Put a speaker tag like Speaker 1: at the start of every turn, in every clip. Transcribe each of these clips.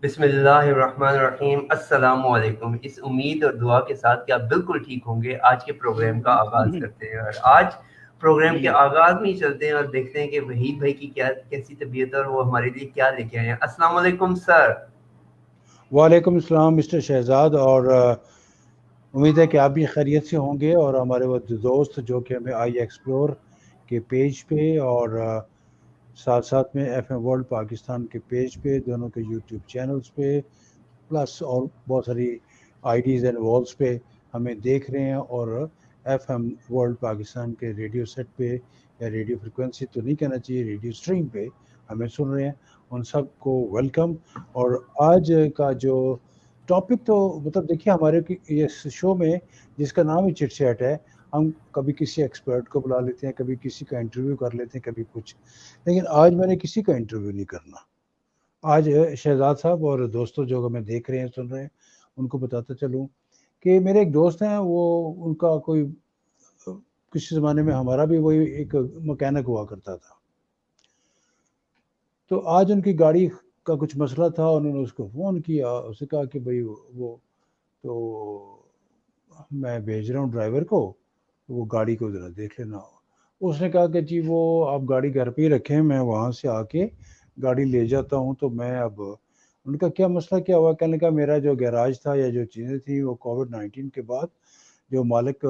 Speaker 1: بسم اللہ الرحمن الرحیم۔ السلام علیکم۔ اس امید اور دعا کے ساتھ کہ آپ بالکل ٹھیک ہوں گے، آج کے پروگرام کا آغاز کرتے ہیں۔ اور آج پروگرام کے آغاز میں ہی چلتے ہیں اور دیکھتے ہیں کہ وحید بھائی کی کیسی طبیعت ہے اور وہ ہمارے لیے کیا لے کے آئے ہیں۔ السلام علیکم سر۔
Speaker 2: وعلیکم السلام مسٹر شہزاد، اور امید ہے کہ آپ بھی خیریت سے ہوں گے، اور ہمارے وہ دوست جو کہ ہمیں آئی ایکسپلور کے پیج پہ اور ساتھ ساتھ میں ایف ایم ورلڈ پاکستان کے پیج پہ، دونوں کے یوٹیوب چینلز پہ، پلس اور بہت ساری آئی ڈیز اینڈ والس پہ ہمیں دیکھ رہے ہیں، اور ایف ایم ورلڈ پاکستان کے ریڈیو سیٹ پہ، یا ریڈیو فریکوینسی تو نہیں کہنا چاہیے، ریڈیو اسٹریم پہ ہمیں سن رہے ہیں، ان سب کو ویلکم۔ اور آج کا جو ٹاپک تو مطلب دیکھیے، ہمارے اس شو میں جس کا نام ہی چٹ چیٹ ہے، ہم کبھی کسی ایکسپرٹ کو بلا لیتے ہیں، کبھی کسی کا انٹرویو کر لیتے ہیں، کبھی کچھ، لیکن آج میں نے کسی کا انٹرویو نہیں کرنا۔ آج شہزاد صاحب اور دوستوں جو ہمیں دیکھ رہے ہیں سن رہے ہیں، ان کو بتاتا چلوں کہ میرے ایک دوست ہیں، وہ ان کا کوئی کسی زمانے میں ہمارا بھی وہی ایک مکینک ہوا کرتا تھا، تو آج ان کی گاڑی کا کچھ مسئلہ تھا، انہوں نے اس کو فون کیا، اسے کہا کہ بھائی وہ تو میں بھیج رہا ہوں ڈرائیور کو، وہ گاڑی کو ذرا دیکھ لینا۔ اس نے کہا کہ جی وہ آپ گاڑی گھر پہ ہی رکھیں، میں وہاں سے آ کے گاڑی لے جاتا ہوں۔ تو میں اب ان کا کیا مسئلہ کیا ہوا، کہنے کا میرا جو گیراج تھا یا جو چیزیں تھیں وہ کووڈ-19 کے بعد جو مالک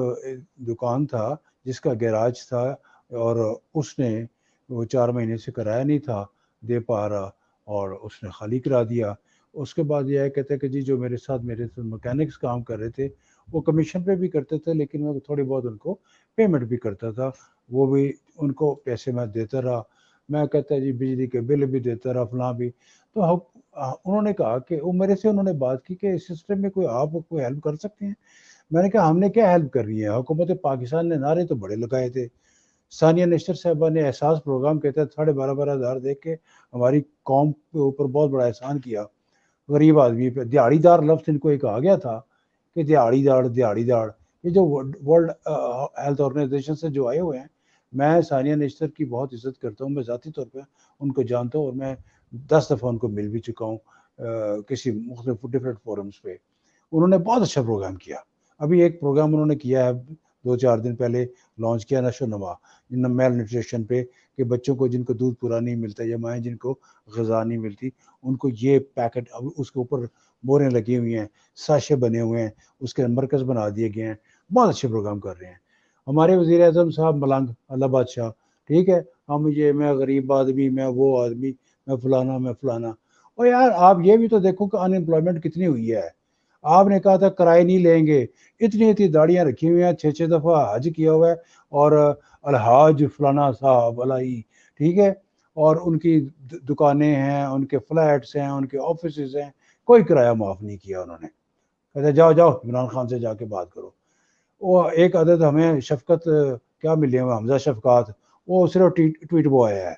Speaker 2: دکان تھا جس کا گیراج تھا، اور اس نے وہ 4 مہینے سے کرایہ نہیں تھا دے پا رہا، اور اس نے خالی کرا دیا۔ اس کے بعد یہ کہتے ہیں کہ جی جو میرے ساتھ مکینکس کام کر رہے تھے وہ کمیشن پہ بھی کرتے تھے، لیکن میں تھوڑی بہت ان کو پیمنٹ بھی کرتا تھا، وہ بھی ان کو پیسے میں دیتا رہا۔ میں کہتا ہے جی بجلی کے بل بھی دیتا رہا، فلاں بھی۔ تو انہوں نے کہا کہ وہ میرے سے انہوں نے بات کی کہ اس سسٹم میں کوئی آپ کوئی ہیلپ کر سکتے ہیں۔ میں نے کہا ہم نے کیا ہیلپ کرنی ہے، حکومت پاکستان نے نعرے تو بڑے لگائے تھے، ثانیہ نشتر صاحبہ نے احساس پروگرام کے تحت 12,500 دے کے ہماری قوم کے اوپر بہت بڑا احسان کیا، غریب آدمی پہ۔ دیہڑی دار لفظ ان کو ایک آ گیا تھا کہ دیہڑی داڑ، یہ جو ورلڈ ہیلتھ آرگنائزیشن سے جو آئے ہوئے ہیں، میں ثانیہ نشتر کی بہت عزت کرتا ہوں، میں ذاتی طور پہ ان کو جانتا ہوں، اور میں 10 دفعہ ان کو مل بھی چکا ہوں کسی مختلف ڈفرینٹ فورمز پہ۔ انہوں نے بہت اچھا پروگرام کیا۔ ابھی ایک پروگرام انہوں نے کیا ہے 2-4 دن پہلے لانچ کیا، نشو نما میل نیوٹریشن پہ، کہ بچوں کو جن کو دودھ پورا نہیں ملتا یا مائیں جن کو غذا نہیں ملتی، ان کو یہ پیکٹ، اس کے اوپر بوریں لگی ہوئی ہیں، ساشے بنے ہوئے ہیں، اس کے مرکز بنا دیے گئے ہیں، بہت اچھے پروگرام کر رہے ہیں۔ ہمارے وزیر اعظم صاحب ملنگ اللہ بادشاہ، ٹھیک ہے، ہم یہ میں غریب آدمی، میں وہ آدمی، میں فلانا۔ اور یار آپ یہ بھی تو دیکھو کہ ان امپلائمنٹ کتنی ہوئی ہے۔ آپ نے کہا تھا کرائے نہیں لیں گے، اتنی داڑیاں رکھی ہوئی ہیں، 6 دفعہ حج کیا ہوا ہے، اور الحاج فلانا صاحب علائی، ٹھیک ہے، اور ان کی دکانیں ہیں، ان کے فلیٹس ہیں، ان کے آفیسز ہیں، کوئی کرایہ معاف نہیں کیا انہوں نے۔ کہتے جاؤ عمران خان سے جا کے بات کرو۔ وہ ایک عدد ہمیں شفقت کیا ملے ہوئے، حمزہ شفقات، وہ صرف ٹویٹ بوائے ہے،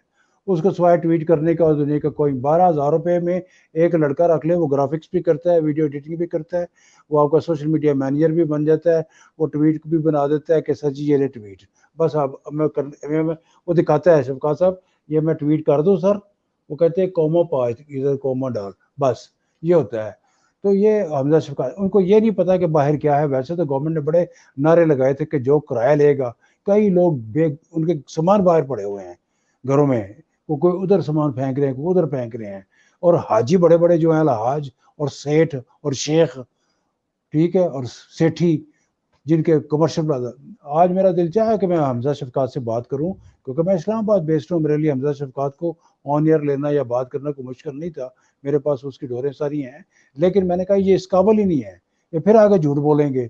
Speaker 2: اس کو سوائے ٹویٹ کرنے کا اور دنیا کا کوئی 12,000 روپے میں ایک لڑکا رکھ لے، وہ گرافکس بھی کرتا ہے، ویڈیو ایڈیٹنگ بھی کرتا ہے، وہ آپ کا سوشل میڈیا مینیجر بھی بن جاتا ہے، وہ ٹویٹ بھی بنا دیتا ہے کہ سر جی یہ لے ٹویٹ، بس اب وہ دکھاتا ہے شفقات صاحب یہ میں ٹویٹ کر دوں سر، وہ کہتے ہیں کوما پا ادھر کوما ڈال، بس یہ ہوتا ہے۔ تو یہ حمزہ شفقات، ان کو یہ نہیں پتا کہ باہر کیا ہے۔ ویسے تو گورنمنٹ نے بڑے نعرے لگائے تھے کہ جو کرایہ لے گا، کئی لوگ ان کے سامان باہر پڑے ہوئے ہیں گھروں میں، وہ کوئی ادھر سامان پھینک رہے ہیں، کوئی ادھر پھینک رہے ہیں، اور حاجی بڑے بڑے جو ہیں الحاج اور سیٹھ اور شیخ، ٹھیک ہے، اور سیٹھی جن کے کمرشل پلازا، آج میرا دل چاہا کہ میں حمزہ شفقات سے بات کروں، کیونکہ میں اسلام آباد بیسڈ ہوں، میرے لیے حمزہ شفقات کو آن ایئر لینا یا بات کرنا کوئی مشکل نہیں تھا، میرے پاس اس کی ڈوریں ساری ہیں، لیکن میں نے کہا یہ اس قابل ہی نہیں ہے، یہ پھر آگے جھوٹ بولیں گے،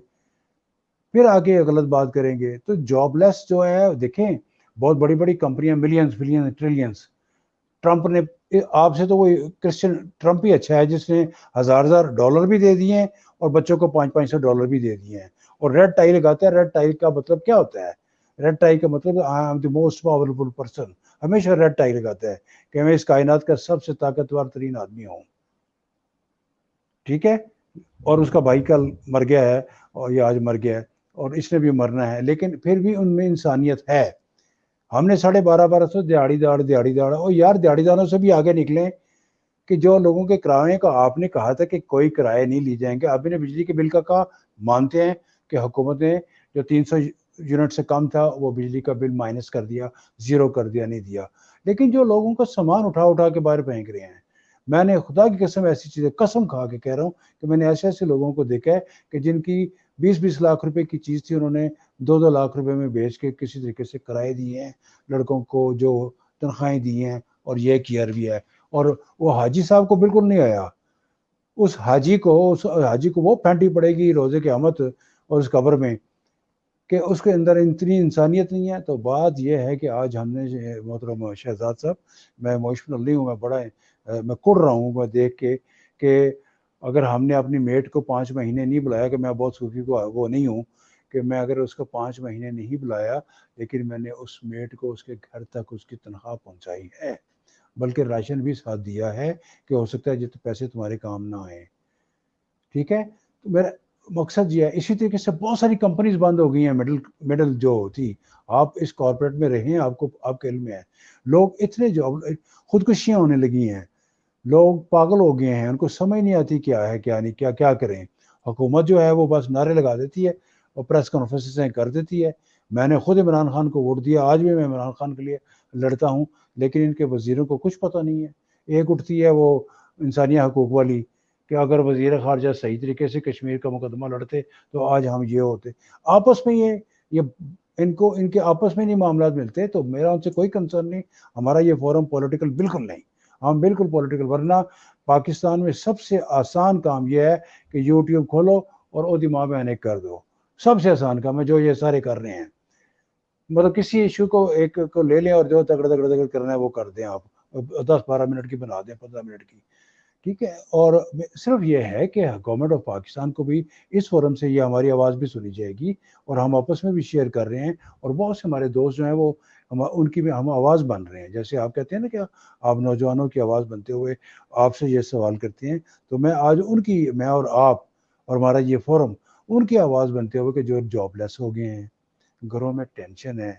Speaker 2: پھر آگے غلط بات کریں گے۔ تو جاب لیس جو ہے، دیکھیں بہت بڑی بڑی کمپنیاں، ملینز بلینز ٹریلینز، ٹرمپ نے آپ سے تو وہ کرسچن ٹرمپ ہی اچھا ہے جس نے $1,000 بھی دے دیے ہیں اور بچوں کو $500 بھی دے دیے ہیں، اور ریڈ ٹائی لگاتا ہے۔ ریڈ ٹائی کا مطلب کیا ہوتا ہے؟ ریڈ ٹائی کا مطلب I am the most powerful person, ہمیشہ ریڈ ٹائی لگاتا ہے کہ میں اس کائنات کا سب سے طاقتور ترین آدمی ہوں، ٹھیک ہے، اور اس کا بھائی کل مر گیا ہے، اور یہ آج مر گیا ہے، اور اس نے بھی مرنا ہے، لیکن پھر بھی ان میں انسانیت ہے۔ ہم نے 12,500 دیہڑی داڑ، اور یار دیہڑی داروں سے بھی آگے نکلیں کہ جو لوگوں کے کرائے کا آپ نے کہا تھا کہ کوئی کرائے نہیں لی جائیں گے، آپ نے بجلی کے بل کا کہا، مانتے ہیں کہ حکومت نے جو 300 یونٹ سے کم تھا وہ بجلی کا بل مائنس کر دیا، زیرو کر دیا، نہیں دیا، لیکن جو لوگوں کا سامان اٹھا اٹھا کے باہر پھینک رہے ہیں، میں نے خدا کی قسم ایسی چیزیں قسم کھا کے کہہ رہا ہوں کہ میں نے ایسے ایسے لوگوں کو دیکھا ہے کہ جن کی 20 لاکھ روپے کی چیز تھی، انہوں نے 2 لاکھ روپے میں بیچ کے کسی طریقے سے کرائے دیے ہیں، لڑکوں کو جو تنخواہیں دی ہیں، اور یہ کیا بھی ہے، اور وہ حاجی صاحب کو بالکل نہیں آیا، اس حاجی کو وہ پھینٹی پڑے گی روزے قیامت اور اس قبر میں کہ اس کے اندر اتنی انسانیت نہیں ہے۔ تو بات یہ ہے کہ آج ہم نے محترم شہزاد صاحب، میں ایموشنل نہیں ہوں، میں کڑ رہا ہوں میں دیکھ کے کہ اگر ہم نے اپنی میٹ کو 5 مہینے نہیں بلایا، کہ میں بہت صوفی کو وہ نہیں ہوں کہ میں اگر اس کو 5 مہینے نہیں بلایا، لیکن میں نے اس میٹ کو اس کے گھر تک اس کی تنخواہ پہنچائی ہے، بلکہ راشن بھی ساتھ دیا ہے کہ ہو سکتا ہے جتنے پیسے تمہارے کام نہ آئیں، ٹھیک ہے۔ تو میرا مقصد یہ ہے، اسی طریقے سے بہت ساری کمپنیز بند ہو گئی ہیں، مڈل جو تھی، آپ اس کارپوریٹ میں رہیں، آپ کے علم میں ہے، لوگ اتنے خودکشیاں ہونے لگی ہیں، لوگ پاگل ہو گئے ہیں، ان کو سمجھ نہیں آتی کیا ہے کیا نہیں، کیا کریں۔ حکومت جو ہے وہ بس نعرے لگا دیتی ہے اور پریس کانفرنسیں کر دیتی ہے۔ میں نے خود عمران خان کو ووٹ دیا، آج بھی میں عمران خان کے لیے لڑتا ہوں، لیکن ان کے وزیروں کو کچھ پتہ نہیں ہے۔ ایک اٹھتی ہے وہ انسانی حقوق والی کہ اگر وزیر خارجہ صحیح طریقے سے کشمیر کا مقدمہ لڑتے تو آج ہم یہ ہوتے۔ آپس میں یہ ان کے آپس میں نہیں معاملات ملتے، تو میرا ان سے کوئی کنسرن نہیں، ہمارا یہ فورم پولیٹیکل بالکل نہیں، ہم بالکل پولیٹیکل، ورنہ پاکستان میں سب سے آسان کام یہ ہے کہ یوٹیوب کھولو اور او دماغ میں انیک کر دو، سب سے آسان کام ہے جو یہ سارے کر رہے ہیں، مطلب کسی ایشو کو ایک کو لے لیں اور جو تگڑ کرنا ہے وہ کر دیں، آپ 10-12 منٹ کی بنا دیں، 15 منٹ کی، ٹھیک ہے۔ اور صرف یہ ہے کہ گورنمنٹ آف پاکستان کو بھی اس فورم سے یہ ہماری آواز بھی سنی جائے گی، اور ہم آپس میں بھی شیئر کر رہے ہیں، اور بہت سے ہمارے دوست جو ہیں وہ ان کی بھی ہم آواز بن رہے ہیں، جیسے آپ کہتے ہیں نا کہ آپ نوجوانوں کی آواز بنتے ہوئے آپ سے یہ سوال کرتے ہیں، تو میں آج میں اور آپ اور ہمارا یہ فورم ان کی آواز بنتے ہوئے کہ جو جاب لیس ہو گئے ہیں، گھروں میں ٹینشن ہے،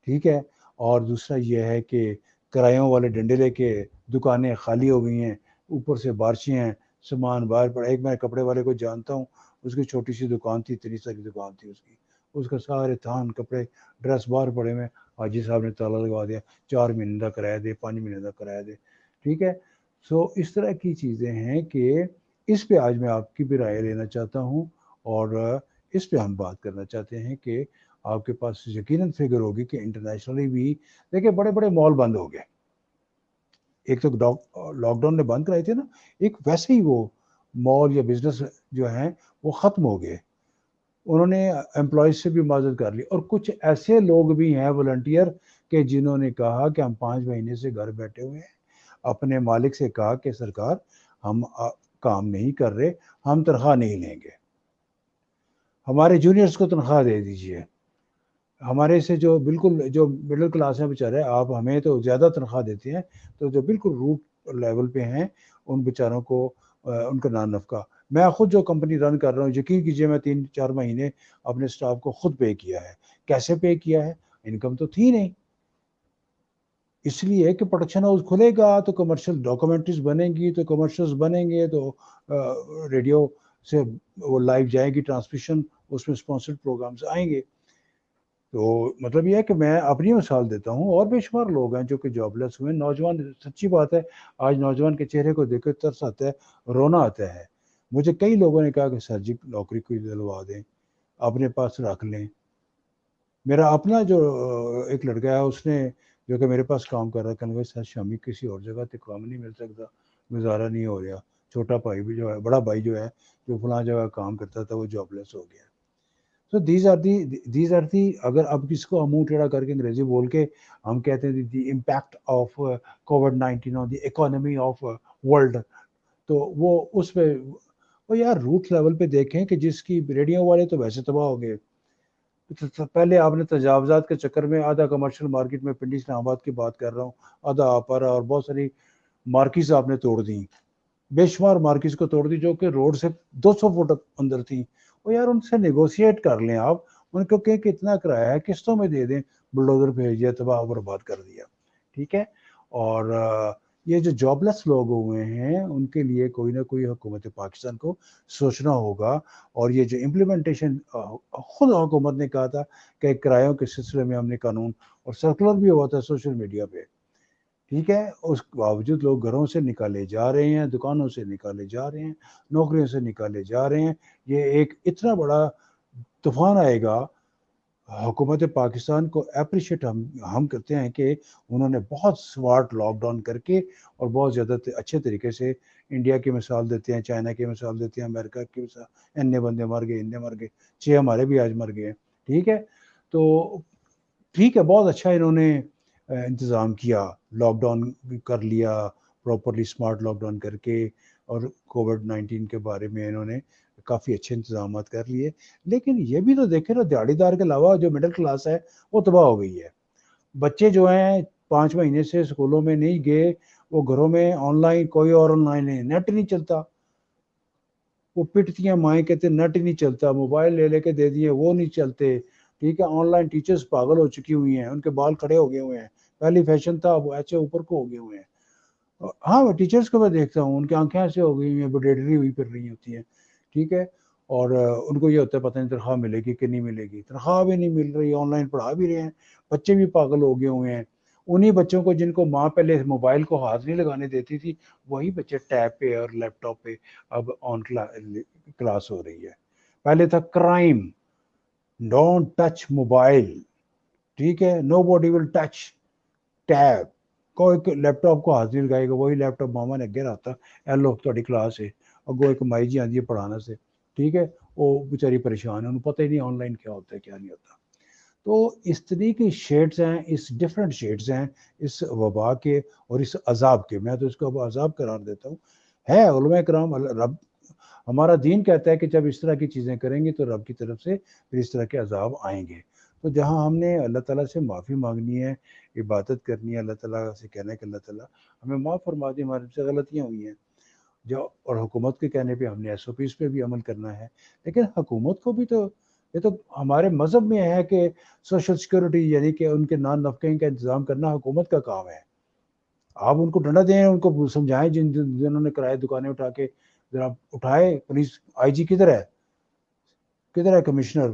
Speaker 2: ٹھیک ہے، اور دوسرا یہ ہے کہ کرایوں والے ڈنڈے لے کے دکانیں خالی ہو گئی ہیں، اوپر سے بارشیں ہیں، سامان باہر پڑا۔ ایک میں کپڑے والے کو جانتا ہوں، اس کی چھوٹی سی دکان تھی، اتنی ساری دکان تھی اس کا سارے تھان کپڑے ڈریس باہر پڑے میں، حاجی صاحب نے تالا لگوا دیا، 4 مہینے کا کرایہ دے، 5 مہینے کا کرایہ دے، ٹھیک ہے۔ سو اس طرح کی چیزیں ہیں کہ اس پہ آج میں آپ کی بھی رائے لینا چاہتا ہوں، اور اس پہ ہم بات کرنا چاہتے ہیں کہ آپ کے پاس یقیناً فگر ہوگی کہ انٹرنیشنلی بھی دیکھیں بڑے بڑے مال بند ہو گئے، ایک تو لاک ڈاؤن نے بند کرائی تھی نا، ایک ویسے ہی وہ مال یا بزنس جو ہیں وہ ختم ہو گئے، انہوں نے امپلائیز سے بھی معذرت کر لی، اور کچھ ایسے لوگ بھی ہیں والنٹیئر کہ جنہوں نے کہا کہ ہم 5 مہینے سے گھر بیٹھے ہوئے ہیں، اپنے مالک سے کہا کہ سرکار ہم کام نہیں کر رہے، ہم تنخواہ نہیں لیں گے، ہمارے جونیئرز کو تنخواہ دے دیجئے، ہمارے سے جو بالکل جو مڈل کلاس ہیں بیچارے، آپ ہمیں تو زیادہ تنخواہ دیتے ہیں، تو جو بالکل روٹ لیول پہ ہیں ان بیچاروں کو ان کا نان نفقہ، میں خود جو کمپنی رن کر رہا ہوں، یقین کیجئے میں 3-4 مہینے اپنے سٹاف کو خود پے کیا ہے۔ کیسے پے کیا ہے؟ انکم تو تھی نہیں، اس لیے کہ پروڈکشن ہاؤس کھلے گا تو کمرشل ڈاکومنٹریز بنیں گی، تو کمرشلز بنیں گے تو ریڈیو سے وہ لائیو جائے گی ٹرانسمیشن، اس میں اسپانسرڈ پروگرامز آئیں گے۔ تو مطلب یہ ہے کہ میں اپنی مثال دیتا ہوں، اور بے شمار لوگ ہیں جو کہ جاب لیس ہوئے ہیں، نوجوان، سچی بات ہے آج نوجوان کے چہرے کو دیکھ کے ترس آتا ہے، رونا آتا ہے۔ مجھے کئی لوگوں نے کہا کہ سر جی نوکری کو دلوا دیں، اپنے پاس رکھ لیں۔ میرا اپنا جو ایک لڑکا ہے، اس نے جو کہ میرے پاس کام کر رہا ہے، کہنے سر شامی کسی اور جگہ تے کام نہیں مل سکتا، گزارا نہیں ہو رہا، چھوٹا بھائی بھی جو ہے، بڑا بھائی جو ہے جو فلاں جگہ کام کرتا تھا وہ جاب لیس ہو گیا۔ So these are the اگر اب کس کو منہ ٹیڑھا کر کے انگریزی بول کے ہم کہتے ہیں the impact of COVID-19 on the economy of world, تو وہ اس پہ وہ یار روٹ لیول پہ دیکھیں کہ جس کی ریڈیو والے تو ویسے تباہ ہو گئے، پہلے آپ نے تجاوزات کے چکر میں آدھا کمرشل مارکیٹ میں پنڈی اسلام آباد کی بات کر رہا ہوں، آدھا آپارا اور بہت ساری مارکیز آپ نے توڑ دی، بے شمار مارکیز کو توڑ دی جو کہ روڈ سے 200 فٹ اندر تھی، وہ یار ان سے نیگوشیٹ کر لیں، آپ ان کو کہیں کہ اتنا کرایہ ہے قسطوں میں دے دیں، بلڈوزر بھیج دیا، تباہ برباد کر دیا، ٹھیک ہے۔ اور یہ جو جابلیس لوگ ہوئے ہیں ان کے لیے کوئی نہ کوئی حکومت پاکستان کو سوچنا ہوگا. اور یہ جو امپلیمنٹیشن خود حکومت نے کہا تھا کہ کرایوں کے سلسلے میں ہم نے قانون اور سرکولر بھی ہوا تھا سوشل میڈیا پہ, ٹھیک ہے, اس کے باوجود لوگ گھروں سے نکالے جا رہے ہیں, دکانوں سے نکالے جا رہے ہیں, نوکریوں سے نکالے جا رہے ہیں. یہ ایک اتنا بڑا طوفان آئے گا. حکومت پاکستان کو اپریشیٹ ہم کرتے ہیں کہ انہوں نے بہت سمارٹ لاک ڈاؤن کر کے اور بہت زیادہ اچھے طریقے سے انڈیا کی مثال دیتے ہیں, چائنا کی مثال دیتے ہیں, امریکہ کی مثال, اتنے بندے مر گئے, اتنے مر گئے, 6 ہمارے بھی آج مر گئے ہیں, ٹھیک ہے. تو ٹھیک ہے, بہت اچھا انہوں نے انتظام کیا, لاک ڈاؤن کر لیا پراپرلی, سمارٹ لاک ڈاؤن کر کے, اور کووڈ-19 کے بارے میں انہوں نے کافی اچھے انتظامات کر لیے. لیکن یہ بھی تو دیکھیں نا, دیہڑی دار کے علاوہ جو مڈل کلاس ہے وہ تباہ ہو گئی ہے. بچے جو ہیں 5 مہینے سے اسکولوں میں نہیں گئے, وہ گھروں میں آن لائن, کوئی اور آن لائن نہیں, نیٹ نہیں چلتا, وہ پٹتی ہیں مائیں, کہتے نیٹ نہیں چلتا, موبائل لے کے دے دیے وہ نہیں چلتے, ٹھیک ہے. آن لائن ٹیچرز پاگل ہو چکی ہوئی ہیں, ان کے بال کھڑے ہو گئے ہوئے ہیں, پہلی فیشن تھا وہ ایسے اوپر کو ہو گئے ہوئے ہیں. ہاں, ٹیچرز کو میں دیکھتا ہوں, ان کی آنکھیں ایسے ہو گئی ہیں, بڈیڈری ہوئی پھر رہی ہوتی ہیں, ٹھیک ہے. اور ان کو یہ ہوتا ہے پتہ نہیں تنخواہ ملے گی کہ نہیں ملے گی, تنخواہ بھی نہیں مل رہی, آن لائن پڑھا بھی رہے ہیں, بچے بھی پاگل ہو گئے ہوئے ہیں. انہی بچوں کو جن کو ماں پہلے موبائل کو ہاتھ نہیں لگانے دیتی تھی, وہی بچے ٹیب پہ اور لیپ ٹاپ پہ اب آن کلاس ہو رہی ہے. پہلے تھا کرائم, ڈونٹ ٹچ موبائل, ٹھیک ہے, نو باڈی ول ٹچ ٹیب, کوئی لیپ ٹاپ کو ہاتھ نہیں لگائے گا, وہی لیپ ٹاپ ماما نے اگے رہتا, ایلو تھوڑی کلاس ہے, اگو ایک مائی جی آتی ہے پڑھانا سے, ٹھیک ہے. وہ بیچاری پریشان ہے, انہیں پتہ ہی نہیں آن لائن کیا ہوتا ہے کیا نہیں ہوتا. تو اس طرح کی شیڈز ہیں, اس ڈفرینٹ شیڈز ہیں اس وبا کے اور اس عذاب کے. میں تو اس کو عذاب قرار دیتا ہوں. ہے علماء کرام, رب ہمارا دین کہتا ہے کہ جب اس طرح کی چیزیں کریں گے تو رب کی طرف سے پھر اس طرح کے عذاب آئیں گے. تو جہاں ہم نے اللہ تعالیٰ سے معافی مانگنی ہے, عبادت کرنی ہے, اللہ تعالیٰ سے کہنا ہے کہ اللہ تعالیٰ ہمیں معاف فرما دے, ہمارے سے غلطیاں ہوئی ہیں جو, اور حکومت کے کہنے پہ ہم نے ایس او پیز پہ بھی عمل کرنا ہے. لیکن حکومت کو بھی تو, یہ تو ہمارے مذہب میں ہے کہ سوشل سیکورٹی یعنی کہ ان کے نان نفقے کا انتظام کرنا حکومت کا کام ہے. آپ ان کو ڈنڈا دیں, ان کو سمجھائیں, جنہوں نے کرائے دکانیں اٹھا کے, ذرا اٹھائے. پولیس آئی جی کدھر ہے, کدھر ہے کمشنر؟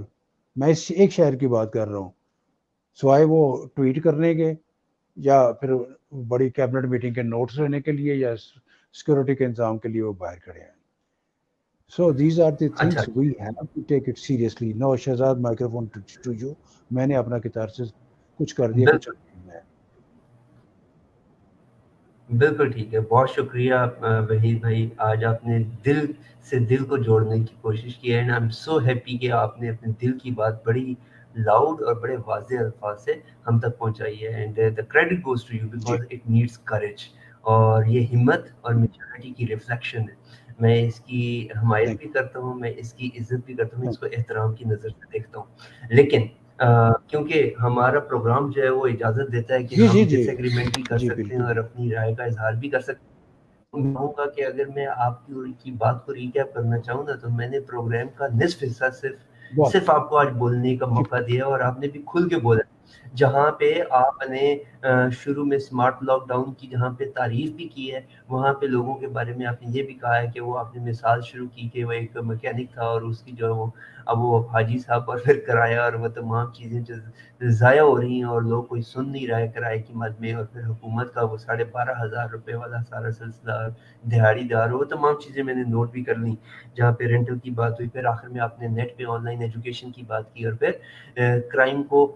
Speaker 2: میں اس ایک شہر کی بات کر رہا ہوں, سوائے وہ ٹویٹ کرنے کے یا پھر بڑی کیبنٹ میٹنگ کے نوٹس لینے کے لیے یا سیکورٹی کے انتظام کے لیے وہ باہر کھڑے ہیں. So these are the
Speaker 1: اچھا,
Speaker 2: things we have to take it seriously. No, Shahzad microphone to you. میں نے اپنا کتار سے کچھ کر دیا, کچھ
Speaker 1: بالکل
Speaker 2: نہیں ہے.
Speaker 1: بالکل ٹھیک ہے, بہت شکریہ وحید بھائی, آج آپ نے دل سے دل کو جوڑنے کی کوشش کی ہے, and I am so happy کہ آپ نے اپنے دل کی بات بڑی لاؤڈ اور بڑے واضح الفاظ سے ہم تک پہنچائی ہے, and the credit goes to you
Speaker 2: ji
Speaker 1: because it needs courage, اور یہ ہمت اور میچورٹی کی ریفلیکشن ہے. میں اس کی حمایت
Speaker 2: تھینک
Speaker 1: بھی کرتا ہوں, میں اس کی عزت بھی کرتا ہوں,
Speaker 2: یو.
Speaker 1: اس کو احترام کی نظر سے دیکھتا ہوں. لیکن کیونکہ ہمارا پروگرام جو ہے وہ اجازت دیتا ہے کہ
Speaker 2: جی
Speaker 1: ہم
Speaker 2: جی جی
Speaker 1: ڈس ایگریمنٹ بھی کر
Speaker 2: جی
Speaker 1: سکتے ہیں
Speaker 2: بالکل
Speaker 1: اور
Speaker 2: بالکل.
Speaker 1: اپنی رائے کا اظہار بھی کر سکتے ہیں. میں کہوں گا کہ اگر میں آپ کی بات کو ریکیپ کرنا چاہوں نا, تو میں نے پروگرام کا نصف حصہ
Speaker 2: بہت
Speaker 1: صرف آپ کو آج بولنے کا
Speaker 2: جی
Speaker 1: موقع دیا, اور آپ نے بھی کھل کے بولا. جہاں پہ آپ نے شروع میں اسمارٹ لاک ڈاؤن کی جہاں پہ تعریف بھی کی ہے, وہاں پہ لوگوں کے بارے میں آپ نے یہ بھی کہا ہے کہ وہ آپ نے مثال شروع کی کہ وہ ایک میکینک تھا, اور اس کی جو ہے وہ اب وہ حاجی صاحب اور پھر کرایہ اور وہ تمام چیزیں جو ضائع ہو رہی ہیں, اور لوگ کوئی سن نہیں رہا ہے کرائے کی مد میں, اور پھر حکومت کا وہ 12,500 روپے والا سارا سلسلہ, دہاڑی دار, وہ تمام چیزیں میں نے نوٹ بھی کر لیں. جہاں پہ رینٹل کی بات ہوئی, پھر آخر میں آپ نے نیٹ پہ آن لائن ایجوکیشن کی بات کی, اور پھر کرائم کو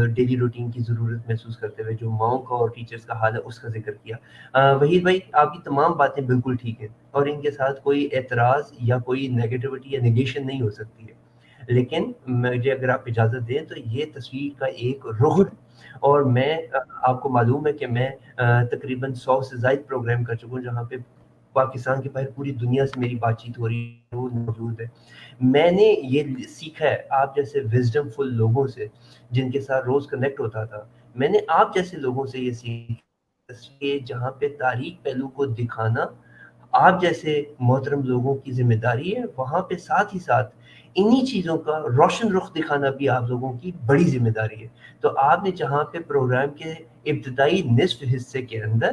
Speaker 1: ڈیلی روٹین کی ضرورت محسوس کرتے ہوئے جو ماؤں کا اور ٹیچرز کا حال ہے اس کا ذکر کیا. وحید بھائی, آپ کی تمام باتیں بالکل ٹھیک ہیں, اور ان کے ساتھ کوئی اعتراض یا کوئی نیگیٹیوٹی یا نیگیشن نہیں ہو سکتی ہے. لیکن مجھے اگر آپ اجازت دیں تو یہ تصویر کا ایک رخ
Speaker 2: جی
Speaker 1: ہے, اور میں آپ کو معلوم ہے کہ میں تقریباً 100 سے زائد پروگرام کر چکا ہوں جہاں پہ پاکستان کے باہر پوری دنیا سے میری بات چیت ہو رہی ہے, وہ موجود ہے. میں نے یہ سیکھا ہے آپ جیسے وزڈم فل لوگوں سے, جن کے ساتھ روز کنیکٹ ہوتا تھا. میں نے آپ جیسے لوگوں سے یہ سیکھا کہ جہاں پہ تاریخ پہلو کو دکھانا آپ جیسے محترم لوگوں کی ذمہ داری ہے, وہاں پہ ساتھ ہی ساتھ انہی چیزوں کا روشن رخ دکھانا بھی آپ لوگوں کی بڑی ذمہ داری ہے. تو آپ نے جہاں پہ پروگرام کے ابتدائی نصف حصے کے اندر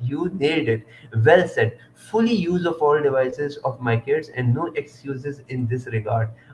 Speaker 1: you nailed it, well said, fully use of all devices of my kids and no excuses in this regard.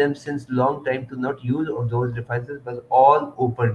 Speaker 1: them since long time to not use of those devices was all open,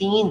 Speaker 1: 3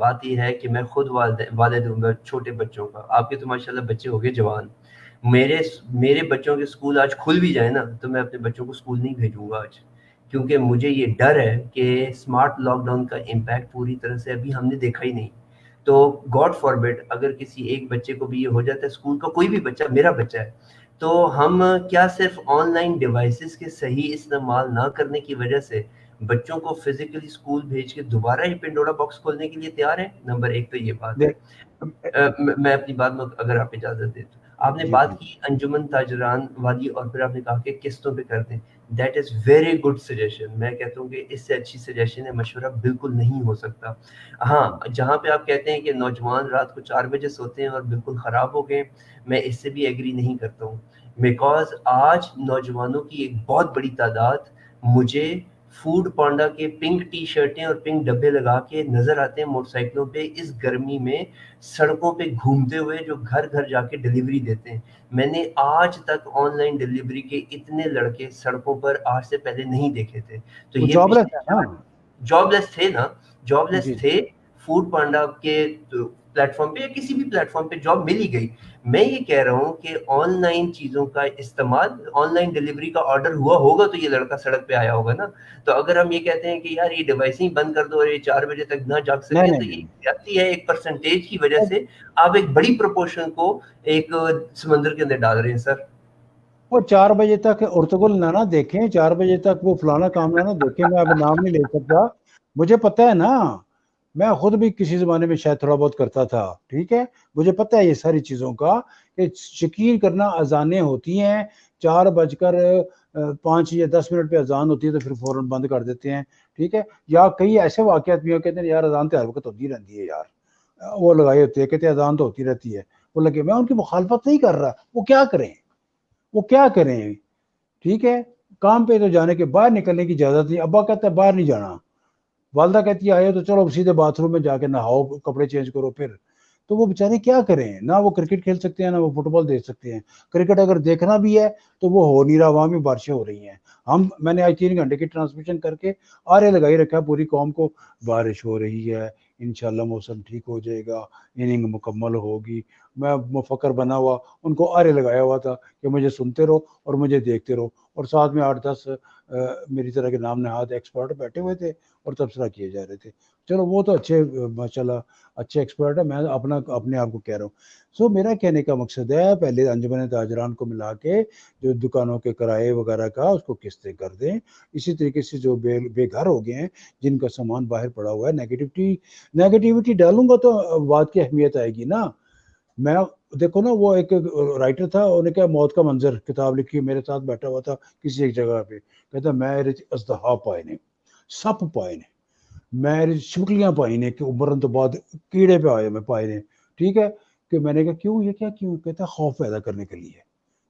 Speaker 1: بات یہ ہے کہ میں خود والد ہوں گا چھوٹے بچوں کا. آپ کے تو ماشاءاللہ بچے ہو گئے جوان. میرے بچوں کے اسکول آج کھل بھی جائے نا تو میں اپنے بچوں کو اسکول نہیں بھیجوں گا آج, کیونکہ مجھے یہ ڈر ہے کہ اسمارٹ لاک ڈاؤن کا امپیکٹ پوری طرح سے ابھی ہم نے دیکھا ہی نہیں. تو گاڈ فاربٹ اگر کسی ایک بچے کو بھی یہ ہو جاتا ہے, اسکول کا کوئی بھی بچہ, میرا بچہ ہے, تو ہم کیا صرف آن لائن ڈیوائسز کے صحیح استعمال نہ کرنے کی وجہ سے بچوں کو فزیکلی اسکول بھیج کے دوبارہ یہ پنڈورا باکس کھولنے کے لیے تیار ہیں؟ نمبر ایک تو یہ بات ہے. میں اپنی بات میں اگر آپ اجازت دیں تو آپ نے
Speaker 2: جی
Speaker 1: بات کی انجمن تاجران والی, اور پھر آپ نے کہا کہ قسطوں پہ کر دیں. That is very good suggestion. میں کہتا ہوں کہ اس سے اچھی سجیشن ہے, مشورہ بالکل نہیں ہو سکتا. ہاں, جہاں پہ آپ کہتے ہیں کہ نوجوان رات کو 4 بجے سوتے ہیں اور بالکل خراب ہو گئے, میں اس سے بھی ایگری نہیں کرتا ہوں, بیکاز آج نوجوانوں کی ایک بہت بڑی تعداد مجھے فوڈ پانڈا کے پنک ٹی شرٹیں اور پنک ڈبے لگا کے نظر آتے ہیں موٹر سائیکلوں پہ اس گرمی میں سڑکوں پہ گھومتے ہوئے, جو گھر گھر جا کے ڈلیوری دیتے ہیں. میں نے آج تک آن لائن ڈلیوری کے اتنے لڑکے سڑکوں پر آج سے پہلے نہیں دیکھے تھے. تو
Speaker 2: وہ
Speaker 1: یہ
Speaker 2: جاب لیس ہے نا.
Speaker 1: پچھلے جاب لیس تھے نا, جاب لیس
Speaker 2: جی
Speaker 1: تھے. فوڈ پانڈا کے پلیٹ فارم پہ یا کسی بھی پلیٹ فارم پہ جاب مل ہی گئی. میں یہ کہہ رہا ہوں کہ آن لائن چیزوں کا استعمال, آن لائن ڈلیوری کا آرڈر ہوا ہوگا تو یہ لڑکا سڑک پہ آیا ہوگا نا. تو اگر ہم یہ کہتے ہیں کہ یار یہ ڈیوائس ہی بند کر دو اور یہ 4 بجے تک نہ جاگ
Speaker 2: نہیں
Speaker 1: سکیں,
Speaker 2: نہیں
Speaker 1: تو
Speaker 2: نہیں
Speaker 1: یہ
Speaker 2: نہیں.
Speaker 1: زیادتی ہے ایک پرسنٹیج کی وجہ سے. آپ ایک بڑی پروپورشن کو ایک سمندر کے اندر ڈال رہے ہیں سر.
Speaker 2: وہ 4 بجے تک ارتغل نہ دیکھیں, 4 بجے تک وہ فلانا کام نہ دیکھیں. میں اب نام نہیں لے سکتا, مجھے پتہ ہے نا, میں خود بھی کسی زمانے میں شاید تھوڑا بہت کرتا تھا, ٹھیک ہے, مجھے پتہ ہے یہ ساری چیزوں کا, کہ یقین کرنا اذانیں ہوتی ہیں 4:05 یا 10 منٹ پہ اذان ہوتی ہے تو پھر فوراً بند کر دیتے ہیں, ٹھیک ہے. یا کئی ایسے واقعات بھی ہو, کہتے ہیں یار اذان تو ہر وقت ہوتی رہتی ہے یار, وہ لگائی ہوتی ہے, کہتے ہیں اذان تو ہوتی رہتی ہے, وہ لگے. میں ان کی مخالفت نہیں کر رہا, وہ کیا کریں, وہ کیا کریں, ٹھیک ہے. کام پہ تو جانے کے, باہر نکلنے کی اجازت نہیں. ابا کہتا ہے باہر نہیں جانا, والدہ کہتی ہے آئے تو چلو سیدھے باتھ روم میں جا کے نہاؤ, کپڑے چینج کرو پھر. تو وہ بیچارے کیا کریں, نہ وہ کرکٹ کھیل سکتے ہیں نہ وہ فٹ بال دیکھ سکتے ہیں. کرکٹ اگر دیکھنا بھی ہے تو وہ ہو نہیں رہا, وہاں بھی بارشیں ہو رہی ہیں. میں نے آج 3 گھنٹے کی ٹرانسمیشن کر کے آرے لگائی رکھا ہے پوری قوم کو, بارش ہو رہی ہے, انشاءاللہ موسم ٹھیک ہو جائے گا, اننگ مکمل ہوگی. میں مفکر بنا ہوا ان کو آرے لگایا ہوا تھا کہ مجھے سنتے رہو اور مجھے دیکھتے رہو, اور ساتھ میں 8-10 میری طرح کے نام نہاد ایکسپرٹ بیٹھے ہوئے تھے اور تبصرہ کیے جا رہے تھے. چلو وہ تو اچھے ماشاءاللہ اچھے ایکسپرٹ ہے, میں اپنے آپ کو کہہ رہا ہوں. سو میرا کہنے کا مقصد ہے, پہلے انجمن تاجران کو ملا کے جو دکانوں کے کرائے وغیرہ کا اس کو قسطیں کر دیں. اسی طریقے سے جو بے گھر ہو گئے ہیں, جن کا سامان باہر پڑا ہوا ہے, نیگیٹیوٹی ڈالوں گا تو بات کی اہمیت آئے گی نا. میں دیکھو نا, وہ ایک رائٹر تھا, انہوں نے کہا موت کا منظر کتاب لکھی, میرے ساتھ بیٹھا ہوا تھا کسی ایک جگہ پہ, کہتا میرے اژدہا پائے نے, سپ پائے نے, میرے چھپکلیاں پائی نے, کہ مرن تو بعد کیڑے پہ آئے میں پائے نے, ٹھیک ہے. کہ میں نے کہا کیوں, یہ کیا کیوں, کہتا خوف پیدا کرنے کے لیے.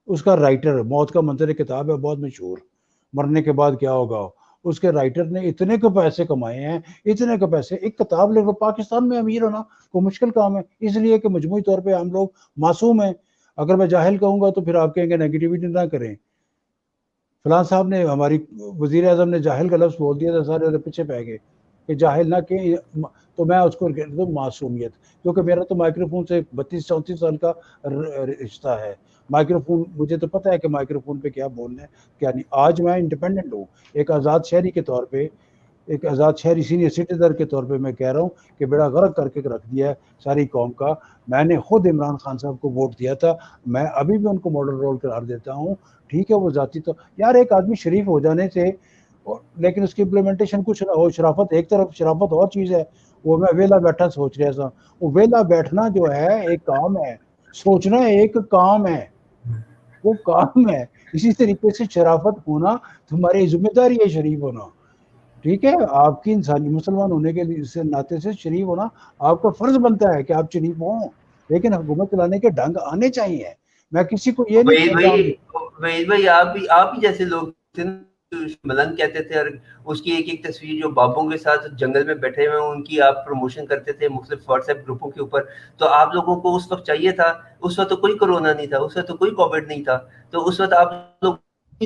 Speaker 2: اس کا رائٹر, موت کا منظر کتاب ہے بہت مشہور, مرنے کے بعد کیا ہوگا, اس کے رائٹر نے اتنے کو پیسے کمائے ہیں, اتنے کو پیسے. ایک کتاب لے لو, پاکستان میں امیر ہونا کوئی مشکل کام ہے, اس لیے کہ مجموعی طور پہ ہم لوگ معصوم ہیں. اگر میں جاہل کہوں گا تو پھر آپ کہیں گے نیگیٹیوٹی نہ کریں. فلان صاحب نے, ہماری وزیر اعظم نے جاہل کا لفظ بول دیا تھا, سارے پیچھے پہ گئے کہ جاہل نہ کہ, تو میں اس کو کہتا ہوں معصومیت, کیونکہ میرا تو مائکرو فون سے 32-34 سال کا رشتہ ہے. مائکرو فون, مجھے تو پتہ ہے کہ مائکرو فون پہ کیا بولنا ہے کیا نہیں. آج میں انڈیپینڈنٹ ہوں, ایک آزاد شہری کے طور پہ, ایک آزاد شہری سینئر سٹیزن کے طور پہ میں کہہ رہا ہوں کہ بیڑا غرق کر کے رکھ دیا ہے ساری قوم کا. میں نے خود عمران خان صاحب کو ووٹ دیا تھا, میں ابھی بھی ان کو ماڈل رول قرار دیتا ہوں, ٹھیک ہے. وہ ذاتی تو یار ایک آدمی شریف ہو جانے سے, لیکن اس کی امپلیمنٹیشن کچھ نہ ہو. شرافت ایک طرف, شرافت اور چیز ہے. وہ میں ویلا بیٹھا سوچ رہا تھا, وہ ویلا بیٹھنا جو ہے ایک کام ہے, سوچنا ایک کام ہے, وہ کام ہے. اسی طریقے سے شرافت ہونا تمہاری ذمہ داری ہے, شریف ہونا, ٹھیک ہے. آپ کی انسانی مسلمان ہونے کے ناطے سے شریف ہونا آپ کا فرض بنتا ہے کہ آپ شریف ہوں, لیکن حکومت چلانے کے ڈھنگ آنے چاہیے. میں کسی کو یہ نہیں کہتا ہوں.
Speaker 1: وحید بھائی, آپ ہی جیسے لوگ تھے, ملنگ کہتے تھے, اور اس کی ایک تصویر جو بابوں کے ساتھ جنگل میں بیٹھے ہوئے ان کی آپ پروموشن کرتے تھے مختلف واٹس ایپ گروپوں کے اوپر. تو آپ لوگوں کو اس وقت چاہیے تھا, اس وقت تو کوئی کرونا نہیں تھا, اس وقت تو کوئی کووڈ نہیں تھا, تو اس وقت آپ لوگ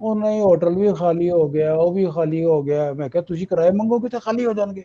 Speaker 2: ਉਹ ਨਹੀਂ ਹੋਟਲ ਵੀ ਖਾਲੀ ਹੋ ਗਿਆ, ਉਹ ਵੀ ਖਾਲੀ ਹੋ ਗਿਆ। ਮੈਂ ਕਿਹਾ ਤੁਸੀਂ ਕਿਰਾਏ ਮੰਗੋਗੇ ਤਾਂ ਖਾਲੀ ਹੋ ਜਾਣਗੇ।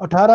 Speaker 2: 18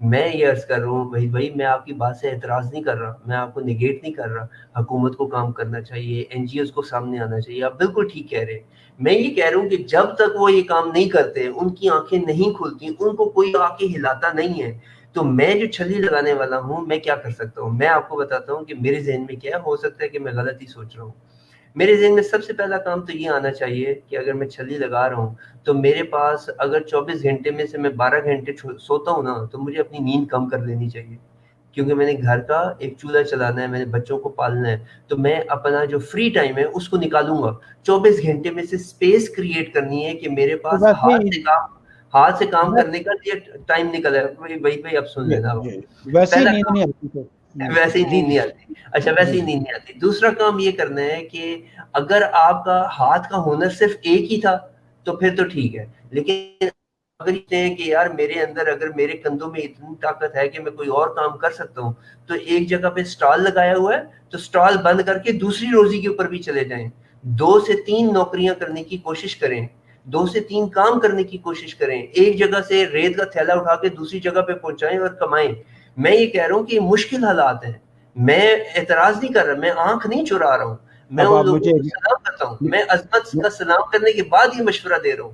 Speaker 1: میں یہ عرض کر رہا ہوں وحید بھائی، میں آپ کی بات سے اعتراض نہیں کر رہا، میں آپ کو نگیٹ نہیں کر رہا، حکومت کو کام کرنا چاہیے، این جی اوز کو سامنے آنا چاہیے، آپ بالکل ٹھیک کہہ رہے ہیں۔ میں یہ کہہ رہا ہوں کہ جب تک وہ یہ کام نہیں کرتے، ان کی آنکھیں نہیں کھلتی، ان کو کوئی آ کے ہلاتا نہیں ہے، تو میں جو چھلی لگانے والا ہوں میں کیا کر سکتا ہوں؟ میں آپ کو بتاتا ہوں کہ میرے ذہن میں کیا ہو سکتا ہے کہ میں غلط ہی سوچ رہا ہوں۔ میرے ذہن میں سب سے پہلا کام تو یہ آنا چاہیے کہ اگر میں چھلی لگا رہا ہوں تو میرے پاس اگر 24 گھنٹے میں سے میں 12 گھنٹے سوتا ہوں نا، تو مجھے اپنی نیند کم کر لینی چاہیے، کیونکہ میں نے گھر کا ایک چولہا چلانا ہے، میں نے بچوں کو پالنا ہے، تو میں اپنا جو فری ٹائم ہے اس کو نکالوں گا۔ 24 گھنٹے میں سے اسپیس کریٹ کرنی ہے کہ میرے
Speaker 2: تو
Speaker 1: پاس
Speaker 2: ویسے ہی
Speaker 1: ہاتھ سے کام
Speaker 2: ویسے
Speaker 1: کرنے کا یہ ٹائم نکل ہے۔ وہی بھائی اب سن
Speaker 2: جی
Speaker 1: لینا،
Speaker 2: جی ویسے ہی
Speaker 1: پہلا
Speaker 2: نیند
Speaker 1: کام
Speaker 2: نہیں آتی تو
Speaker 1: ویسے ہی
Speaker 2: جی
Speaker 1: نیند
Speaker 2: جی
Speaker 1: نہیں آتی، اچھا
Speaker 2: جی
Speaker 1: ویسے ہی
Speaker 2: جی
Speaker 1: نیند نہیں آتی۔ دوسرا کام یہ کرنا ہے کہ اگر آپ کا ہاتھ کا ہنر صرف ایک ہی تھا تو پھر تو ٹھیک ہے، لیکن اگر یہ ہے کہ یار میرے اندر اگر میرے کندھوں میں اتنی طاقت ہے کہ میں کوئی اور کام کر سکتا ہوں، تو ایک جگہ پہ سٹال لگایا ہوا ہے تو سٹال بند کر کے دوسری روزی کے اوپر بھی چلے جائیں، 2 سے 3 نوکریاں کرنے کی کوشش کریں، 2 سے 3 کام کرنے کی کوشش کریں، ایک جگہ سے ریت کا تھیلا اٹھا کے دوسری جگہ پہ پہنچائیں اور کمائیں۔ میں یہ کہہ رہا ہوں کہ یہ مشکل حالات ہیں، میں اعتراض نہیں کر رہا، میں آنکھ نہیں چرا رہا ہوں، میں
Speaker 2: اب
Speaker 1: ان
Speaker 2: آپ
Speaker 1: لوگوں
Speaker 2: مجھے
Speaker 1: کو سلام کرتا ہوں، میں عظمت کا سلام کرنے کے بعد یہ مشورہ دے رہا ہوں۔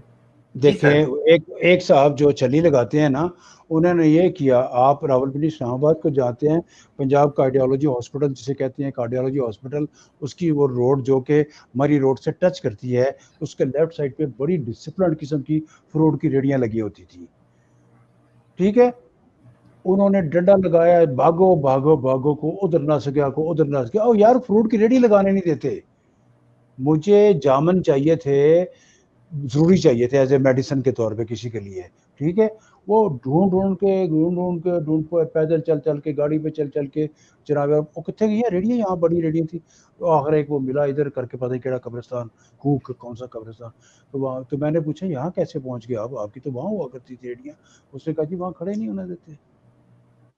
Speaker 1: جی سر۔
Speaker 2: دیکھیں، ایک صاحب جو چھلی لگاتے ہیں نا، انہوں نے یہ کیا، آپ راولپنڈی اسلام آباد کو جاتے ہیں، پنجاب کارڈیالوجی ہاسپٹل جسے کہتے ہیں کارڈیالوجی ہاسپٹل، اس کی وہ روڈ جو کہ مری روڈ سے ٹچ کرتی ہے، اس کے لیفٹ سائڈ پہ بڑی ڈسپلنڈ قسم کی فروٹ کی ریڑیاں لگی ہوتی تھی، ٹھیک ہے؟ انہوں نے ڈنڈا لگایا، بھاگو بھاگو بھاگو، کو ادھر نہ سکیا، کو ادھر نہ سکیا، او یار فروٹ کی ریڑھی لگانے نہیں دیتے۔ مجھے جامن چاہیے تھے، ضروری چاہیے تھے ایز اے میڈیسن کے طور پہ کسی کے لیے، ٹھیک ہے؟ وہ ڈھونڈ پیدل چل چل کے، گاڑی پہ چل چل کے، جناب وہ کتنے گئی ہے ریڑیاں، یہاں بڑی ریڑیاں تھی، تو آخر ایک وہ ملا ادھر کر کے، پتہ نہیں کیڑا قبرستان، کون سا قبرستان، تو وہاں تو میں نے پوچھا یہاں کیسے پہنچ گیا آپ کی تو وہاں ہوا کرتی تھی ریڑیاں، اس نے کہا جی وہاں کھڑے نہیں ہونے دیتے،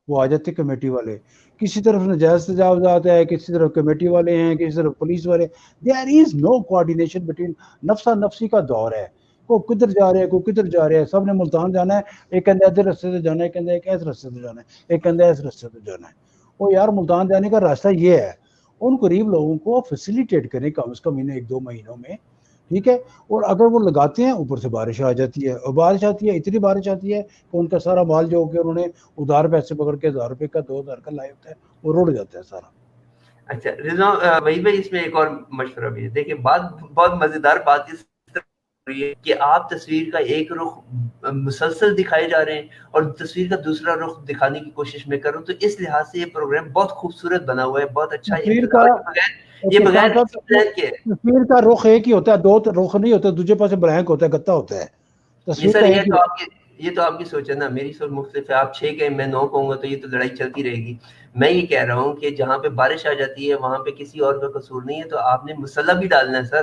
Speaker 2: وہ آ جاتے کمیٹی والے، کسی طرف نجائز تجاوزات ہے، کسی طرف کمیٹی والے ہیں، کسی طرف پولیس والے، دیر از نو کوآرڈینیشن بٹوین، نفسا نفسی کا دور ہے، کو کدھر جا رہے ہیں، کو کدھر جا رہے ہیں، سب نے ملتان جانا ہے، ایک کہندا ادھر رستے سے جانا ہے، ایک کہندا ایک ایس رستے سے جانا ہے، ایک کہندا اس رستے سے جانا ہے، وہ یار ملتان جانے کا راستہ یہ ہے، ان غریب لوگوں کو فیسیلیٹیٹ کریں کم از کم انہیں 1-2 مہینوں میں، ٹھیک ہے؟ اور اگر وہ لگاتے ہیں اوپر سے بارش آ جاتی ہے، اور بارش آتی ہے، اتنی بارش آتی ہے کہ ان کا سارا مال جو کہ انہوں نے ادھار پیسے پکڑ کے 1000 روپے کا 2000 کا لائے ہوتا ہے وہ رڑ جاتا ہے سارا۔
Speaker 1: اچھا رضوان وہی بھائی، اس میں ایک اور مشورہ بھی ہے، دیکھیں بات بہت مزیدار بات اس طرح ہو رہی ہے کہ آپ تصویر کا ایک رخ مسلسل دکھائے جا رہے ہیں اور تصویر کا دوسرا رخ دکھانے کی کوشش میں کروں، تو اس لحاظ سے یہ پروگرام بہت خوبصورت بنا ہوا ہے، بہت اچھا
Speaker 2: تصویر کا
Speaker 1: امتزاج، یہ
Speaker 2: خان
Speaker 1: بغیر کسی
Speaker 2: صاحب،
Speaker 1: پلان کے ہے۔
Speaker 2: تصویر کا رخ ایک ہی ہوتا ہے، دو رخ نہیں ہوتے، دوسرے پاس بلینک ہوتا ہے، گتا ہوتا ہے،
Speaker 1: یہ
Speaker 2: تصویر
Speaker 1: سر
Speaker 2: کا ایک ہی ہوتا
Speaker 1: یہ تو آپ کی سوچ ہے نا، میری سوچ مختلف ہے، آپ 6 کہیں میں 9 کہوں گا تو یہ تو لڑائی چلتی رہے گی۔ میں یہ کہہ رہا ہوں کہ جہاں پہ بارش آ جاتی ہے وہاں پہ کسی اور کا قصور نہیں ہے، تو آپ نے مسلح بھی ڈالنا ہے سر،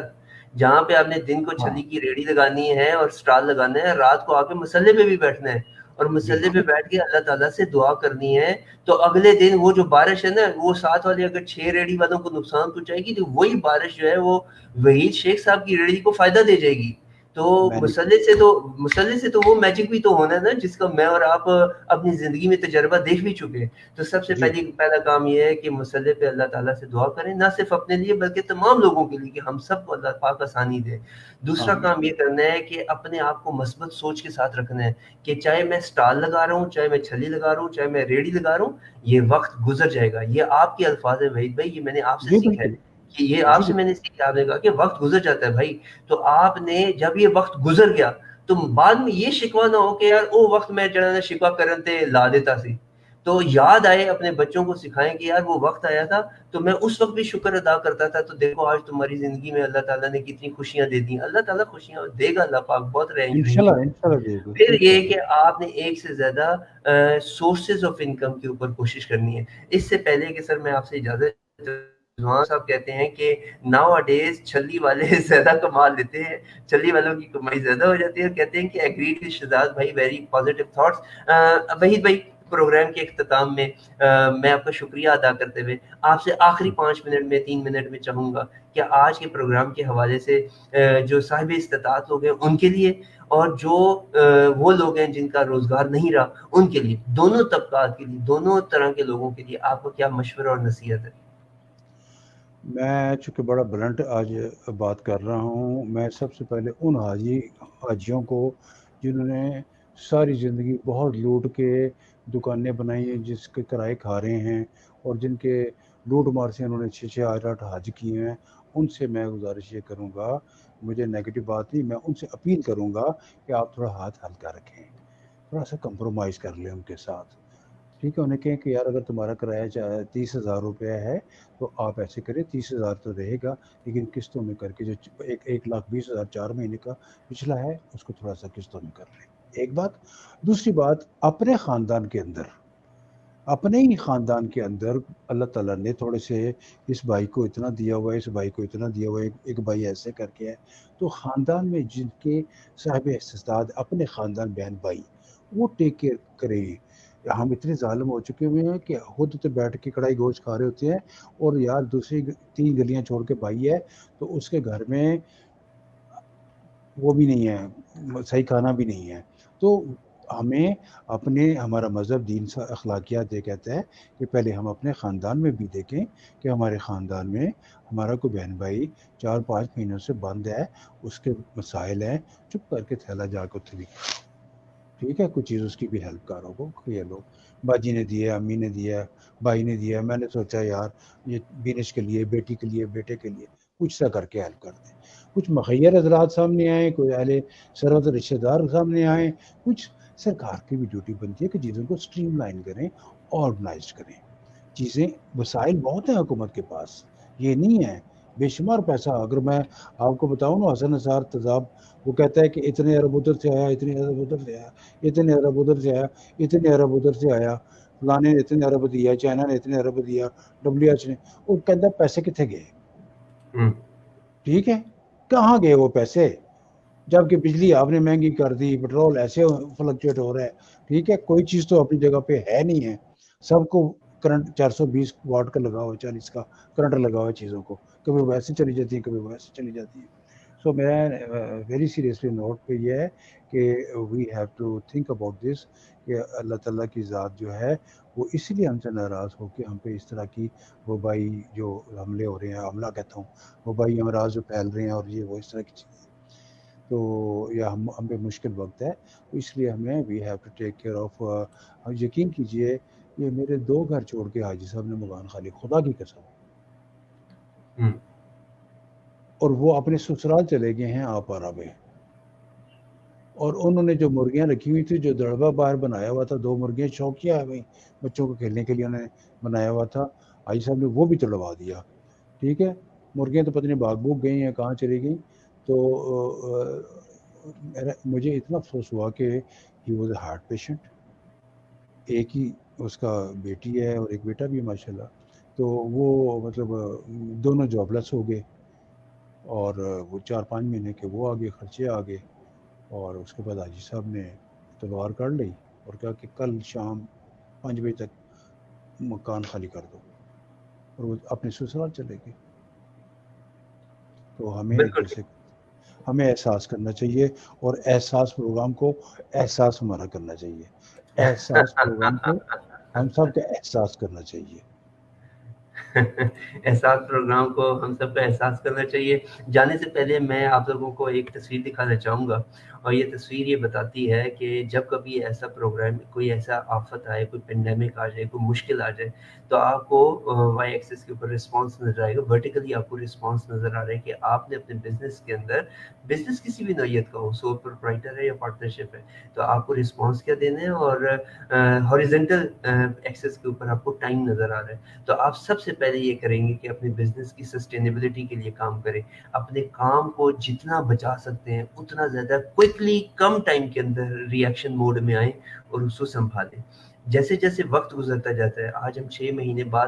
Speaker 1: جہاں پہ آپ نے دن کو
Speaker 2: ہے۔ ہاں
Speaker 1: چھلی کی ریڑھی لگانی ہے اور سٹال لگانا ہے، رات کو آ کے مسلح پہ بھی بیٹھنا ہے اور مسلح پہ
Speaker 2: بالکل
Speaker 1: بیٹھ کے اللہ تعالیٰ سے دعا کرنی ہے، تو اگلے دن وہ جو بارش ہے نا، وہ ساتھ والے اگر 6 ریڑھی والوں کو نقصان پہنچائے گی تو وہی بارش جو ہے وہ وحید شیخ صاحب کی ریڑھی کو فائدہ دے جائے گی۔ تو
Speaker 2: میں نے
Speaker 1: مسئلے سے تو وہ میجک بھی تو ہونا ہے نا جس کا میں اور آپ اپنی زندگی میں تجربہ دیکھ بھی چکے ہیں۔ تو سب سے
Speaker 2: جی
Speaker 1: پہلا کام یہ ہے کہ مسئلے پہ اللہ تعالیٰ سے دعا کریں، نہ صرف اپنے لیے بلکہ تمام لوگوں کے لیے کہ ہم سب کو اللہ پاک آسانی دے۔ دوسرا
Speaker 2: آمین
Speaker 1: کام یہ کرنا ہے کہ اپنے آپ کو مثبت سوچ کے ساتھ رکھنا ہے کہ چاہے میں سٹال لگا رہا ہوں، چاہے میں چھلی لگا رہا ہوں، چاہے میں ریڑھی لگا رہا ہوں، یہ وقت گزر جائے گا۔ یہ آپ کے الفاظ ہیں وحید بھائی، یہ میں نے آپ سے
Speaker 2: جی
Speaker 1: سیکھا
Speaker 2: بالکل
Speaker 1: ہے کہ یہ
Speaker 2: جی
Speaker 1: آپ سے میں
Speaker 2: بالکل
Speaker 1: نے سیکھا، آپ نے کہا کہ وقت گزر جاتا ہے بھائی، تو آپ نے جب یہ وقت گزر گیا تو بعد میں یہ شکوہ نہ ہو کہ یار او وقت میں جڑا شکوہ کرن تے لا دیتا سی، تو یاد آئے، اپنے بچوں کو سکھائیں کہ یار وہ وقت آیا تھا تو میں اس وقت بھی شکر ادا کرتا تھا، تو دیکھو آج تمہاری زندگی میں اللہ تعالیٰ نے کتنی خوشیاں دے دی۔ اللہ تعالیٰ خوشیاں دے گا، اللہ پاک بہت رحیم ہے۔
Speaker 2: انشاءاللہ دے گا
Speaker 1: پھر یہ
Speaker 2: انشاءاللہ۔
Speaker 1: کہ آپ نے ایک سے زیادہ سورسز آف انکم کے اوپر کوشش کرنی ہے۔ اس سے پہلے کہ سر میں آپ سے اجازت، رضوان صاحب کہتے ہیں کہ ناؤ ڈیز چھلی والے زیادہ کما لیتے ہیں، چھلی والوں کی کمائی زیادہ ہو جاتی ہے، کہتے ہیں کہ ایگریڈ ود شہزاد بھائی، ویری پازیٹیو تھاٹس۔ وحید بھائی پروگرام کے اختتام میں میں آپ کا شکریہ ادا کرتے ہوئے آپ سے آخری 5 منٹ میں 3 منٹ میں چاہوں گا کہ آج کے پروگرام کے حوالے سے جو صاحب استطاعت لوگ ہیں ان کے لیے اور جو وہ لوگ ہیں جن کا روزگار نہیں رہا ان کے لیے، دونوں طبقات کے لیے، دونوں طرح کے لوگوں کے لیے آپ کو کیا مشورہ اور نصیحت ہے؟
Speaker 2: میں چونکہ بڑا بلنٹ آج بات کر رہا ہوں، میں سب سے پہلے ان حاجیوں کو جنہوں نے ساری زندگی بہت لوٹ کے دکانیں بنائی ہیں، جس کے کرائے کھا رہے ہیں اور جن کے لوٹ مار سے انہوں نے 6-8 حج کیے ہیں، ان سے میں گزارش یہ کروں گا، مجھے نیگیٹو بات نہیں، میں ان سے اپیل کروں گا کہ آپ تھوڑا ہاتھ ہلکا رکھیں، تھوڑا سا کمپرومائز کر لیں ان کے ساتھ، ٹھیک ہے؟ انہیں کہیں کہ یار اگر تمہارا کرایہ 30,000 روپے ہے تو آپ ایسے کریں، 30,000 تو رہے گا لیکن قسطوں میں کر کے جو 1,20,000 4 مہینے کا پچھلا ہے اس کو تھوڑا سا قسطوں میں کر لیں، ایک بات۔ دوسری بات، اپنے خاندان کے اندر، اپنے ہی خاندان کے اندر اللہ تعالیٰ نے تھوڑے سے اس بھائی کو اتنا دیا ہوا ہے، اس بھائی کو اتنا دیا ہوا ہے، ایک بھائی ایسے کر کے ہے، تو خاندان میں جن کے صاحب استعداد اپنے خاندان بہن بھائی وہ ٹیک کیئر کریں۔ ہم اتنے ظالم ہو چکے ہوئے ہیں کہ خود تو بیٹھ کے کڑھائی گوشت کھا رہے ہوتے ہیں اور یار دوسری 3 گلیاں چھوڑ کے بھائی ہے تو اس کے گھر میں وہ بھی نہیں ہے، صحیح کھانا بھی نہیں ہے۔ تو ہمیں ہمارا مذہب دین سے اخلاقیات یہ کہتا ہے کہ پہلے ہم اپنے خاندان میں بھی دیکھیں کہ ہمارے خاندان میں ہمارا کوئی بہن بھائی 4-5 مہینوں سے بند ہے، اس کے مسائل ہیں، چپ کر کے تھیلا جا کے اتنے، ٹھیک ہے؟ کوئی چیز اس کی بھی ہیلپ کرو کو یہ لوگ، باجی نے دیا، امی نے دیا، بھائی نے دیا، میں نے سوچا یار یہ بینش کے لیے، بیٹی کے لیے، بیٹے کے لیے کچھ سا کر کے ہیلپ کر دیں۔ کچھ مخیر حضرات سامنے آئیں، کوئی اہل سرحد رشتہ دار سامنے آئیں، کچھ سرکار کی بھی ڈیوٹی بنتی ہے کہ چیزوں کو سٹریم لائن کریں، آرگنائزڈ کریں چیزیں۔ وسائل بہت ہیں حکومت کے پاس، یہ نہیں ہے، بے شمار پیسہ۔ اگر میں آپ کو بتاؤں نا، حسن نثار تذاب وہ کہتا ہے کہ اتنے ارب ادھر سے آیا، اتنے ارب ادھر سے آیا، اتنے ارب ادھر سے آیا، اتنے ارب ادھر سے آیا، فلانے نے اتنے ارب دیا، چائنا نے اتنے ارب دیا، WH نے، وہ کہتا ہے پیسے کتنے گئے؟ ٹھیک ہے، کہاں گئے وہ پیسے؟ جبکہ بجلی آپ نے مہنگی کر دی، پٹرول ایسے فلکچویٹ ہو رہا ہے، ٹھیک ہے؟ کوئی چیز تو اپنی جگہ پہ ہے نہیں ہے، سب کو کرنٹ 420 واٹ کا لگا ہوا، 40 کا کرنٹ لگا ہوا ہے چیزوں کو، کبھی ویسے چلی جاتی ہیں، کبھی ویسے چلی جاتی ہیں۔ سو میں ویری سیریسلی نوٹ پہ یہ ہے کہ we have to think about this, کہ اللہ تعالیٰ کی ذات جو ہے وہ اس لیے ہم سے ناراض ہو کے ہم پہ اس طرح کی وبائی جو حملے ہو رہے ہیں، حملہ کہتا ہوں، وبائی امراض جو پھیل رہے ہیں اور یہ وہ اس طرح کی چیزیں، تو یا ہم پہ مشکل وقت ہے، تو اس لیے ہمیں we have to take care of. یقین کیجئے یہ میرے 2 گھر چھوڑ کے حاجی صاحب نے مکان خالی، خدا کی قسم، اور وہ اپنے سسرال چلے گئے ہیں آپارا میں، اور انہوں نے جو مرغیاں رکھی ہوئی تھی، جو دڑبا باہر بنایا ہوا تھا، 2 مرغیاں شوقیہ ہے بھائی، بچوں کو کھیلنے کے لیے انہوں نے بنایا ہوا تھا، حاجی صاحب نے وہ بھی تڑوا دیا، ٹھیک ہے؟ مرغیاں تو پتہ نہیں بھاگ بھوگ گئی ہیں، کہاں چلی گئیں۔ تو مجھے اتنا افسوس ہوا کہ he was a heart patient, ایک ہی اس کا بیٹی ہے اور ایک بیٹا بھی ہے ماشاءاللہ، تو وہ مطلب دونوں جاب لیس ہو گئے، اور وہ 4-5 مہینے کے وہ آگے خرچے آ گئے، اور اس کے بعد حاجی صاحب نے تلوار کاٹ لی اور کہا کہ کل شام 5 بجے تک مکان خالی کر دو، اور وہ اپنے سسرال چلے گئے۔ تو ہمیں
Speaker 1: بالکل
Speaker 2: جیسے ہمیں احساس کرنا چاہیے، اور احساس پروگرام کو احساس ہمارا کرنا چاہیے، احساس پروگرام کو ہم سب کا احساس کرنا چاہیے۔
Speaker 1: احساس پروگرام کو ہم سب کا احساس کرنا چاہیے۔ جانے سے پہلے میں آپ لوگوں کو ایک تصویر دکھانا چاہوں گا، اور یہ تصویر یہ بتاتی ہے کہ جب کبھی ایسا پروگرام، کوئی ایسا آفت آئے، کوئی پینڈیمک آ جائے، کوئی مشکل آ جائے، تو آپ کو وائی ایکسس کے اوپر رسپانس نظر آئے گا، ورٹیکلی آپ کو رسپانس نظر آ رہا ہے کہ آپ نے اپنے بزنس کے اندر، بزنس کسی بھی نوعیت کا ہو، سول پروپرائٹر ہے یا پارٹنرشپ ہے، تو آپ کو رسپانس کیا دینا ہے، اور ہاریزنٹل ایکسس کے اوپر آپ کو ٹائم نظر آ رہا ہے۔ تو آپ سب سے پہلے یہ کریں گے کہ اپنے بزنس کی سسٹینیبلٹی کے لیے کام کریں، اپنے کام کو جتنا بچا سکتے ہیں اتنا زیادہ کوئکلی، کم ٹائم کے اندر ری ایکشن موڈ میں آئیں اور اس کو سنبھالیں۔ جیسے جیسے وقت گزرتا جاتا ہے، آج ہم 6 مہینے بعد